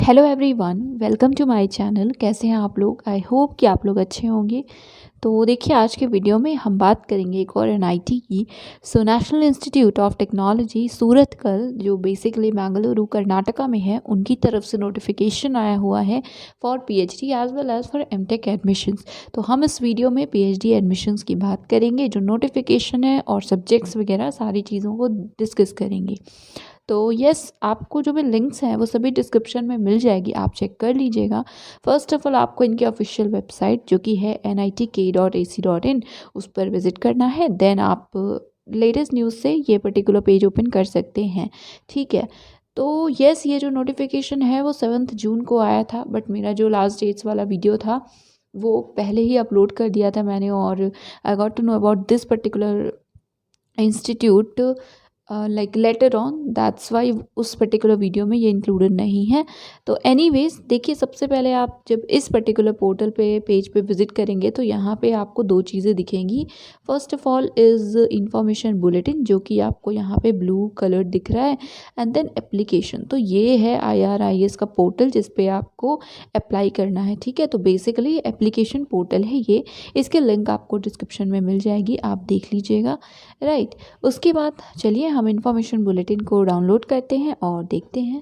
Hello everyone, welcome to my channel. कैसे हैं आप लोग? आई होप कि आप लोग अच्छे होंगे। तो देखिए, आज के वीडियो में हम बात करेंगे एक और एनआईटी की। National institute of technology Surathkal, जो बेसिकली बेंगलुरु कर्नाटका में है, उनकी तरफ से नोटिफिकेशन आया हुआ है for PhD as well as for MTech admissions. तो हम इस वीडियो में पीएचडी एडमिशन्स की बात करेंगे, जो नोटिफिकेशन है और सब्जेक्ट्स वगैरह सारी चीज़ों को डिस्कस करेंगे। तो यस, आपको जो भी लिंक्स हैं वो सभी डिस्क्रिप्शन में मिल जाएगी, आप चेक कर लीजिएगा। फर्स्ट ऑफ ऑल आपको इनकी ऑफिशियल वेबसाइट जो कि है nitk.ac.in, उस पर विजिट करना है। देन आप लेटेस्ट न्यूज़ से ये पर्टिकुलर पेज ओपन कर सकते हैं। ठीक है, तो यस, ये जो नोटिफिकेशन है वो 7 जून को आया था, बट मेरा जो लास्ट डेट्स वाला वीडियो था वो पहले ही अपलोड कर दिया था मैंने, और I got to know about this particular institute like later on, that's why उस पर्टिकुलर वीडियो में ये इंक्लूडेड नहीं है। तो एनीवेज देखिए, सबसे पहले आप जब इस पर्टिकुलर पोर्टल पे पेज पे विजिट करेंगे तो यहाँ पे आपको दो चीज़ें दिखेंगी। First of all is information bulletin, जो कि आपको यहाँ पे ब्लू कलर दिख रहा है, एंड देन एप्लीकेशन। तो ये है IRIS का पोर्टल जिस पे आपको अप्लाई करना है। ठीक है, तो बेसिकली एप्लीकेशन पोर्टल है ये। इसके लिंक आपको डिस्क्रिप्शन में मिल जाएगी, आप देख लीजिएगा। राइट, उसके बाद चलिए हम इन्फॉर्मेशन बुलेटिन को डाउनलोड करते हैं और देखते हैं।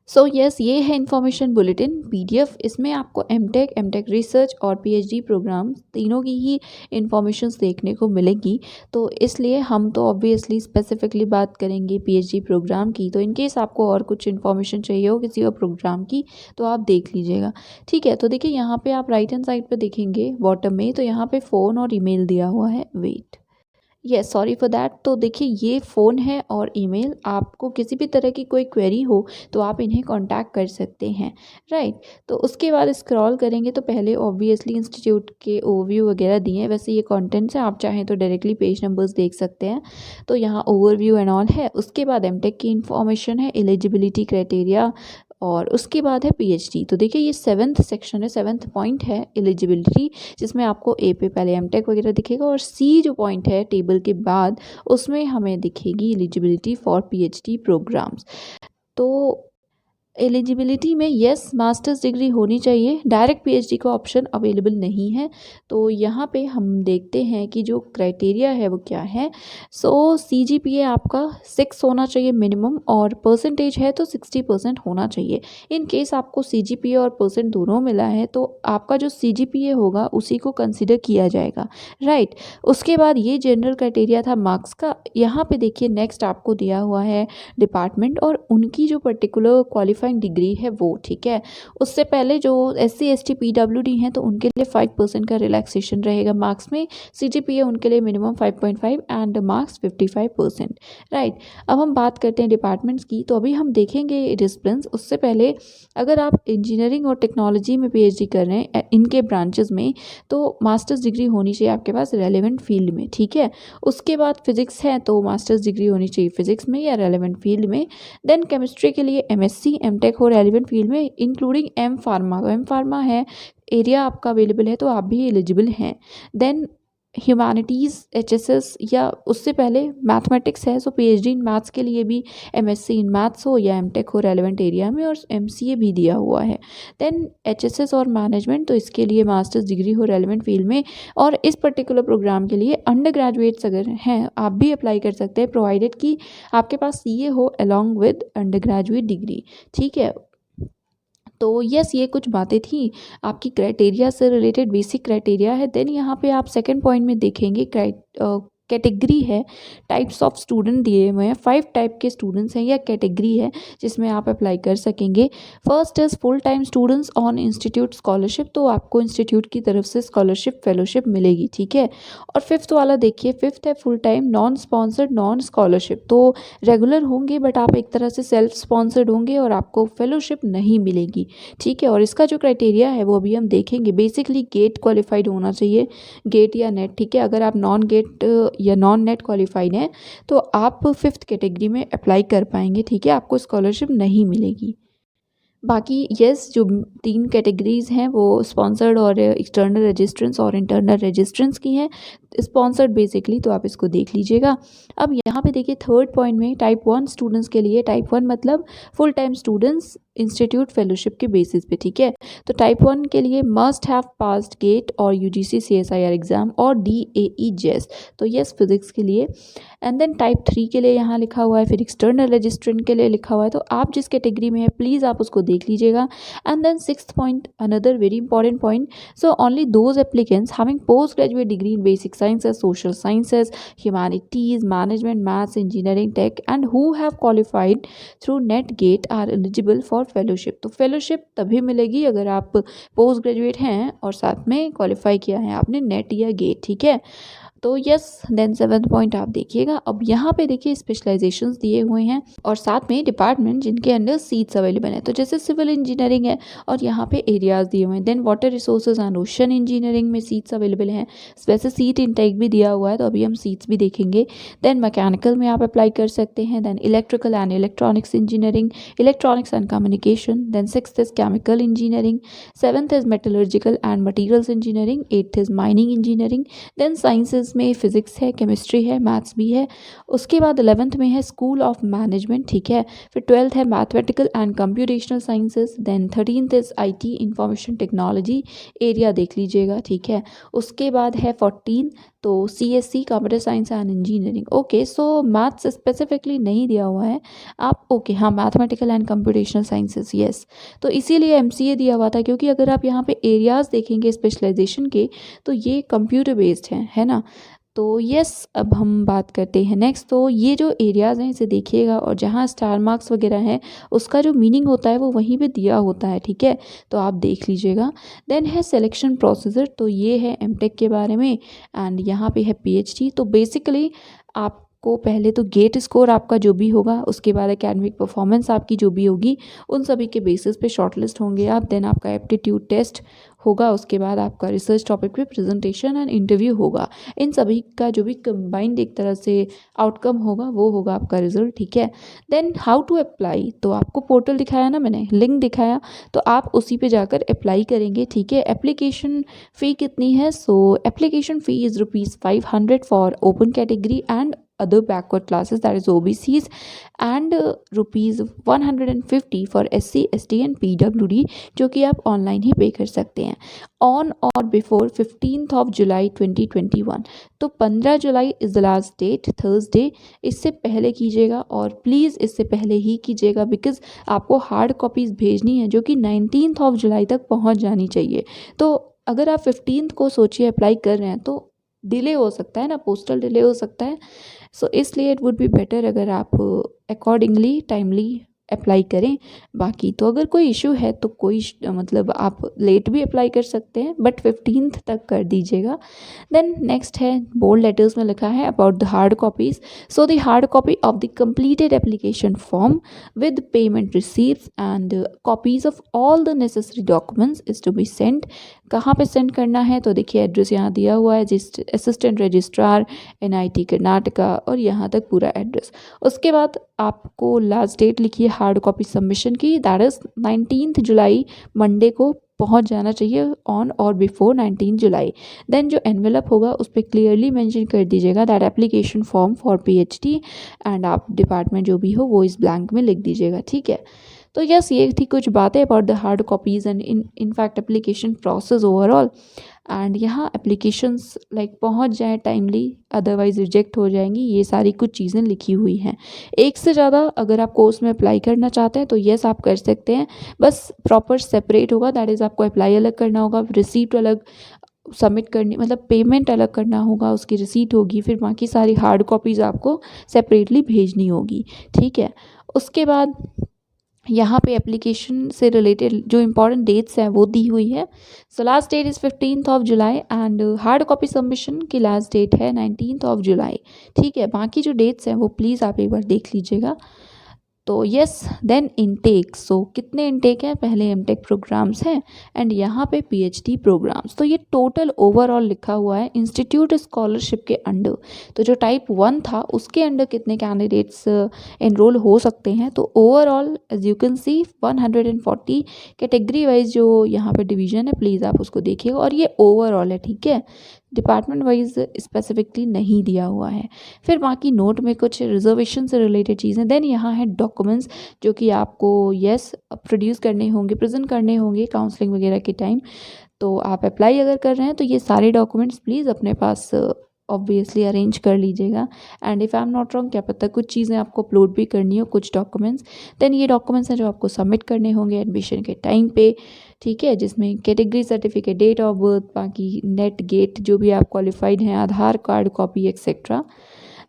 सो यस, ये है इन्फॉर्मेशन बुलेटिन PDF। इसमें आपको एमटेक रिसर्च और PhD प्रोग्राम तीनों की ही इन्फॉर्मेशंस देखने को मिलेगी। तो इसलिए हम तो ऑब्वियसली स्पेसिफिकली बात करेंगे PhD प्रोग्राम की। तो इनकेस आपको और कुछ इन्फॉर्मेशन चाहिए हो किसी और प्रोग्राम की तो आप देख लीजिएगा। ठीक है, तो देखिए यहाँ पे आप राइट हैंड साइड पे देखेंगे बॉटम में, तो यहाँ पे फ़ोन और ईमेल दिया हुआ है। Wait, yes, sorry for that. तो देखिए, ये फ़ोन है और ईमेल, आपको किसी भी तरह की कोई क्वेरी हो तो आप इन्हें कांटेक्ट कर सकते हैं। राइट, तो उसके बाद स्क्रॉल करेंगे तो पहले ऑब्वियसली इंस्टीट्यूट के ओवरव्यू वगैरह दिए हैं। वैसे ये कंटेंट्स हैं, आप चाहें तो डायरेक्टली पेज नंबर्स देख सकते हैं। तो यहाँ ओवरव्यू एंड ऑल है। उसके बाद एमटेक की इन्फॉर्मेशन है, एलिजिबिलिटी क्राइटेरिया, और उसके बाद है PhD। तो देखिए, ये 7th सेक्शन है, 7th पॉइंट है एलिजिबिलिटी, जिसमें आपको A पे पहले एमटेक वगैरह दिखेगा, और C जो पॉइंट है टेबल के बाद उसमें हमें दिखेगी एलिजिबिलिटी फॉर PhD प्रोग्राम्स। तो एलिजिबिलिटी में यस, मास्टर्स डिग्री होनी चाहिए, डायरेक्ट PhD का ऑप्शन अवेलेबल नहीं है। तो यहाँ पे हम देखते हैं कि जो क्राइटेरिया है वो क्या है। सो CGPA आपका 6 होना चाहिए मिनिमम, और परसेंटेज है तो 60% होना चाहिए। इन केस आपको CGPA और परसेंट दोनों मिला है तो आपका जो CGPA होगा उसी को कंसिडर किया जाएगा। राइट, उसके बाद ये जनरल क्राइटेरिया था मार्क्स का। यहाँ पे देखिए, नेक्स्ट आपको दिया हुआ है डिपार्टमेंट और उनकी जो पर्टिकुलर क्वालिफाइंग डिग्री है वो। ठीक है, उससे पहले जो SC ST PWD हैं तो उनके लिए 5% का रिलैक्सेशन रहेगा मार्क्स में। CGPA उनके लिए मिनिमम 5.5 एंड मार्क्स 55%। राइट, अब हम बात करते हैं डिपार्टमेंट्स की। तो अभी हम देखेंगे डिसिप्लिन्स। उससे पहले अगर आप इंजीनियरिंग और टेक्नोलॉजी में PhD कर रहे हैं इनके ब्रांचेस में, तो मास्टर्स डिग्री होनी चाहिए आपके पास रेलेवेंट फील्ड में। ठीक है, उसके बाद फिजिक्स है तो मास्टर्स डिग्री होनी चाहिए फिजिक्स में या रेलेवेंट फील्ड में। देन केमिस्ट्री के लिए MSc MTech हो रेलेवेंट फील्ड में, इंक्लूडिंग M फार्मा। तो M फार्मा है, एरिया आपका अवेलेबल है तो आप भी एलिजिबल हैं। देन ह्यूमैनिटीज़ HSS, या उससे पहले मैथमेटिक्स है, सो PhD इन मैथ्स के लिए भी MSc इन मैथ्स हो या MTech हो रेलेवेंट एरिया में, और MCA भी दिया हुआ है। देन HSS और मैनेजमेंट, तो इसके लिए मास्टर्स डिग्री हो रेलेवेंट फील्ड में। और इस पर्टिकुलर प्रोग्राम के लिए अंडर ग्रेजुएट्स अगर हैं आप भी अप्लाई कर सकते हैं, प्रोवाइडेड कि आपके पास CA हो along with under graduate degree. ठीक है, तो यस, ये कुछ बातें थी आपकी क्राइटेरिया से रिलेटेड, बेसिक क्राइटेरिया है। देन यहाँ पे आप सेकंड पॉइंट में देखेंगे कैटेगरी है, टाइप्स ऑफ स्टूडेंट दिए हुए हैं। 5 टाइप के स्टूडेंट्स हैं या कैटेगरी है जिसमें आप अप्लाई कर सकेंगे। First is full time students on institute scholarship, तो आपको इंस्टीट्यूट की तरफ से स्कॉलरशिप फेलोशिप मिलेगी। ठीक है, और फिफ्थ वाला देखिए, फिफ्थ है full time non sponsored non scholarship. तो रेगुलर होंगे बट आप एक तरह से सेल्फ स्पॉन्सर्ड होंगे और आपको फेलोशिप नहीं मिलेगी। ठीक है, और इसका जो क्राइटेरिया है वो अभी हम देखेंगे। बेसिकली गेट क्वालिफाइड होना चाहिए, गेट या नेट। ठीक है, अगर आप नॉन गेट या नॉन नेट क्वालिफाइड हैं तो आप 5th कैटेगरी में अप्लाई कर पाएंगे। ठीक है, आपको स्कॉलरशिप नहीं मिलेगी। बाकी यस, जो 3 कैटेगरीज़ हैं वो स्पॉन्सर्ड और एक्सटर्नल रजिस्ट्रेंस और इंटरनल रजिस्ट्रेंस की हैं। स्पॉन्सर्ड बेसिकली तो आप इसको देख लीजिएगा। अब यहाँ पे देखिए थर्ड पॉइंट में टाइप 1 स्टूडेंट्स के लिए, टाइप 1 मतलब full time students institute fellowship के बेसिस पे, ठीक है। तो टाइप 1 के लिए मस्ट हैव पास्ड गेट और यूजीसी CSIR एग्जाम और DAE जेस, तो यस फिजिक्स के लिए। एंड देन टाइप 3 के लिए यहाँ लिखा हुआ है, फिर एक्सटर्नल रजिस्ट्रेंट के लिए लिखा हुआ है, तो आप जिस कैटेगरी में है प्लीज़ आप उसको देख लीजिएगा। And then sixth point, another very important point, so only those applicants having postgraduate degree in basic sciences, social sciences, humanities, management, maths, engineering, tech and who have qualified through NET GATE are eligible for fellowship। तो fellowship तभी मिलेगी अगर आप post graduate हैं और साथ में qualify किया है आपने नेट या गेट, ठीक है। तो यस, देन 7th पॉइंट आप देखिएगा। अब यहाँ पे देखिए स्पेशलाइजेशंस दिए हुए हैं और साथ में डिपार्टमेंट जिनके अंडर सीट्स अवेलेबल है, तो जैसे सिविल इंजीनियरिंग है और यहाँ पे एरियाज दिए हुए हैं। Then water resources and ocean engineering में सीट्स अवेलेबल हैं, वैसे सीट इनटेक भी दिया हुआ है, तो अभी हम सीट्स भी देखेंगे। देन मैकेनिकल में आप अप्लाई कर सकते हैं। Then electrical and electronics engineering, electronics and communication. Then 6th is chemical engineering, 7th is metallurgical and materials engineering, 8th is mining engineering. Then sciences में फिजिक्स है, केमिस्ट्री है, मैथ्स भी है। उसके बाद 11th में है स्कूल ऑफ मैनेजमेंट, ठीक है। फिर 12th है mathematical and computational sciences. Then 13th is IT information technology, area देख लीजिएगा, ठीक है। उसके बाद है 14 तो CSC computer science and engineering. Okay, so maths specifically नहीं दिया हुआ है आप, ओके हाँ mathematical and computational sciences, yes. तो इसीलिए MCA दिया हुआ था, क्योंकि अगर आप यहाँ पे एरियाज देखेंगे स्पेशलाइजेशन के तो ये कंप्यूटर बेस्ड है ना। तो यस, अब हम बात करते हैं नेक्स्ट। तो ये जो एरियाज़ हैं इसे देखिएगा और जहाँ स्टार मार्क्स वगैरह हैं उसका जो मीनिंग होता है वो वहीं पे दिया होता है, ठीक है, तो आप देख लीजिएगा। देन है सिलेक्शन प्रोसीजर, तो ये है MTech के बारे में। एंड यहाँ पे है PhD। तो बेसिकली आपको पहले तो गेट स्कोर आपका जो भी होगा, उसके बाद एकेडमिक परफॉर्मेंस आपकी जो भी होगी, उन सभी के बेसिस पे शॉर्टलिस्ट होंगे आप। देन आपका एप्टीट्यूड टेस्ट होगा, उसके बाद आपका रिसर्च टॉपिक पे प्रेजेंटेशन एंड इंटरव्यू होगा। इन सभी का जो भी कंबाइंड एक तरह से आउटकम होगा वो होगा आपका रिजल्ट, ठीक है। देन हाउ टू अप्लाई, तो आपको पोर्टल दिखाया ना मैंने, लिंक दिखाया, तो आप उसी पे जाकर अप्लाई करेंगे, ठीक है। एप्लीकेशन फ़ी कितनी है, सो application fee is ₹500 for open category and other backward classes, that is OBCs, and ₹150 for SC, ST and PWD, जो कि आप ऑनलाइन ही पे कर सकते हैं ऑन और बिफोर 15th of July 2021। तो 15 July is the last date, Thursday. इससे पहले कीजिएगा और प्लीज़ इससे पहले ही कीजिएगा, बिकॉज आपको हार्ड कॉपीज़ भेजनी है जो कि 19th of July तक पहुंच जानी चाहिए। तो अगर आप 15th को सोचिए अप्लाई कर रहे हैं तो डिले हो सकता है ना, पोस्टल डिले हो सकता है। सो इसलिए इट वुड बी बेटर अगर आप अकॉर्डिंगली टाइमली अप्लाई करें। बाकी तो अगर कोई इशू है तो कोई मतलब आप लेट भी अप्लाई कर सकते हैं, बट 15th तक कर दीजिएगा। देन नेक्स्ट है बोल्ड लेटर्स में लिखा है about the hard copies. So the hard copy of the completed application form with payment receipts and copies of all the necessary documents is to be send. कहाँ पे send करना है, तो देखिए एड्रेस यहाँ दिया हुआ है, असिस्टेंट रजिस्ट्रार NIT कर्नाटका, और यहाँ तक पूरा एड्रेस। उसके बाद आपको लास्ट डेट लिखिए हार्ड कॉपी सबमिशन की, that is 19th July, Monday को पहुंच जाना चाहिए ऑन और बिफोर 19 जुलाई। देन जो एनवेलप होगा उस पर क्लियरली मेंशन कर दीजिएगा that application form for PhD and आप डिपार्टमेंट जो भी हो वो इस ब्लैंक में लिख दीजिएगा, ठीक है। तो यस, ये थी कुछ बातें about the hard copies and in fact application process overall. And यहाँ एप्लीकेशंस लाइक पहुँच जाए टाइमली, अदरवाइज रिजेक्ट हो जाएंगी, ये सारी कुछ चीज़ें लिखी हुई हैं। एक से ज़्यादा अगर आप कोर्स में अप्लाई करना चाहते हैं तो यस आप कर सकते हैं, बस प्रॉपर सेपरेट होगा, दैट इज़ आपको अप्लाई अलग करना होगा, रिसीप्ट अलग सबमिट करनी, मतलब पेमेंट अलग करना होगा, उसकी रिसीट होगी, फिर बाकी सारी हार्ड कॉपीज़ आपको सेपरेटली भेजनी होगी, ठीक है। उसके बाद यहाँ पे एप्लीकेशन से रिलेटेड जो इंपॉर्टेंट डेट्स हैं वो दी हुई है। So last that is 15th of July and hard copy submission की लास्ट डेट है 19th of July, ठीक है। बाकी जो डेट्स हैं वो प्लीज़ आप एक बार देख लीजिएगा। तो यस, देन इनटेक, सो कितने इनटेक हैं, पहले MTech प्रोग्राम्स हैं एंड यहाँ पे PhD प्रोग्राम्स। तो ये टोटल ओवरऑल लिखा हुआ है इंस्टीट्यूट स्कॉलरशिप के अंडर। तो जो टाइप 1 था उसके अंडर कितने कैंडिडेट्स एनरोल हो सकते हैं, तो overall as you can see 140 category wise जो यहाँ पे डिवीज़न है, प्लीज़ आप उसको देखिएगा, और ये ओवरऑल है, ठीक है। डिपार्टमेंट वाइज स्पेसिफिकली नहीं दिया हुआ है। फिर बाकी नोट में कुछ रिजर्वेशन से रिलेटेड चीज़ें। देन यहाँ है डॉक्यूमेंट्स जो कि आपको प्रोड्यूस करने होंगे, प्रेजेंट करने होंगे काउंसलिंग वगैरह के टाइम। तो आप अप्लाई अगर कर रहे हैं तो ये सारे डॉक्यूमेंट्स प्लीज़ अपने पास ऑब्वियसली अरेंज कर लीजिएगा। And if I am not wrong, क्या पता कुछ चीज़ें आपको अपलोड भी करनी हो, कुछ डॉक्यूमेंट्स। देन ये डॉक्यूमेंट्स हैं जो आपको सबमिट करने होंगे एडमिशन के टाइम पे, ठीक है, जिसमें category certificate, date of birth, बाकी नेट गेट जो भी आप क्वालिफाइड हैं, Aadhaar card copy etcetera.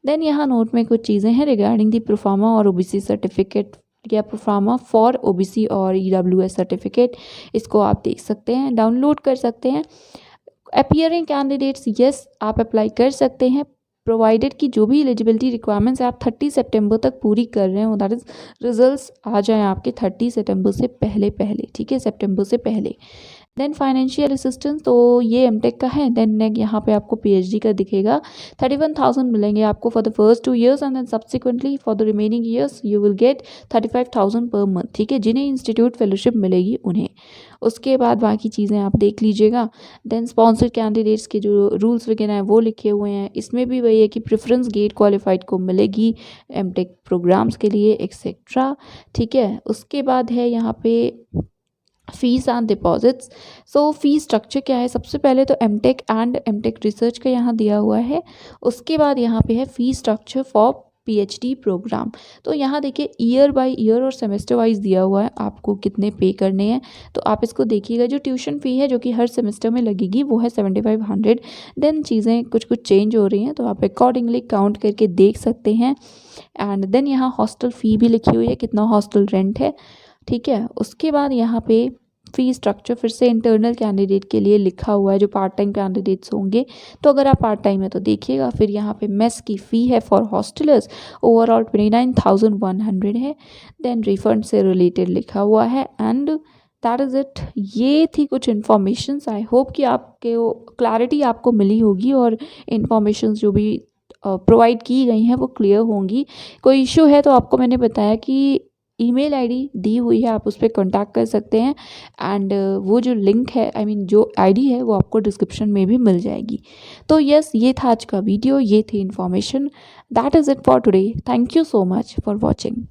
Then यहाँ नोट में कुछ चीज़ें हैं रिगार्डिंग दी प्रोफार्मा और ओबीसी सर्टिफिकेट या प्रोफार्मा फॉर ओबीसी और ईडब्ल्यूएस सर्टिफिकेट। इसको आप देख सकते हैं, डाउनलोड कर सकते हैं। अपीयरिंग कैंडिडेट्स, यस आप अप्लाई कर सकते हैं प्रोवाइडेड कि जो भी एलिजिबिलिटी रिक्वायरमेंट्स आप 30 सितंबर तक पूरी कर रहे हो, दैट इज़ रिजल्ट्स आ जाएं आपके 30 सितंबर से पहले, ठीक है, सितंबर से पहले। देन फाइनेंशियल असिस्टेंस, तो ये एमटेक का है। देन यहाँ पे आपको पीएचडी का दिखेगा, 31,000 मिलेंगे आपको for the first 2 years and then subsequently for the remaining years you will get 35,000 per month, ठीक है, जिन्हें इंस्टीट्यूट फेलोशिप मिलेगी उन्हें। उसके बाद बाकी चीज़ें आप देख लीजिएगा। देन स्पॉन्सर्ड कैंडिडेट्स के जो रूल्स वगैरह हैं वो लिखे हुए हैं। इसमें भी वही है कि प्रेफरेंस गेट क्वालिफाइड को मिलेगी एमटेक प्रोग्राम्स के लिए एक्सेट्रा, ठीक है। उसके बाद है यहाँ पे fees and deposits. So fee structure क्या है, सबसे पहले तो एमटेक एंड एमटेक रिसर्च का यहाँ दिया हुआ है। उसके बाद यहाँ पे है fee structure for PhD program. तो यहाँ देखिए ईयर बाय ईयर और सेमेस्टर वाइज दिया हुआ है आपको कितने पे करने हैं, तो आप इसको देखिएगा। जो ट्यूशन फ़ी है जो कि हर सेमेस्टर में लगेगी वो है 7500। देन चीज़ें कुछ कुछ चेंज हो रही हैं तो आप अकॉर्डिंगली काउंट करके देख सकते हैं। एंड देन यहाँ हॉस्टल फ़ी भी लिखी हुई है, कितना हॉस्टल रेंट है, ठीक है। उसके बाद यहाँ पे फ़ी स्ट्रक्चर फिर से इंटरनल कैंडिडेट के लिए लिखा हुआ है जो पार्ट टाइम कैंडिडेट्स होंगे, तो अगर आप पार्ट टाइम है तो देखिएगा। फिर यहाँ पे मेस की फ़ी है फॉर हॉस्टलर्स, ओवरऑल 29,100 है। देन रिफंड से रिलेटेड लिखा हुआ है एंड दैट इज़ इट। ये थी कुछ इन्फॉर्मेशंस। आई होप कि आपके क्लैरिटी आपको मिली होगी और इन्फॉर्मेशंस जो भी प्रोवाइड की गई हैं वो क्लियर होंगी। कोई इशू है तो आपको मैंने बताया कि ईमेल आईडी दी हुई है, आप उस पर कॉन्टैक्ट कर सकते हैं। एंड वो जो लिंक है, आई मीन जो आईडी है वो आपको डिस्क्रिप्शन में भी मिल जाएगी। तो यस, ये था आज का वीडियो, ये थी information. That is it for today. Thank you so much for watching.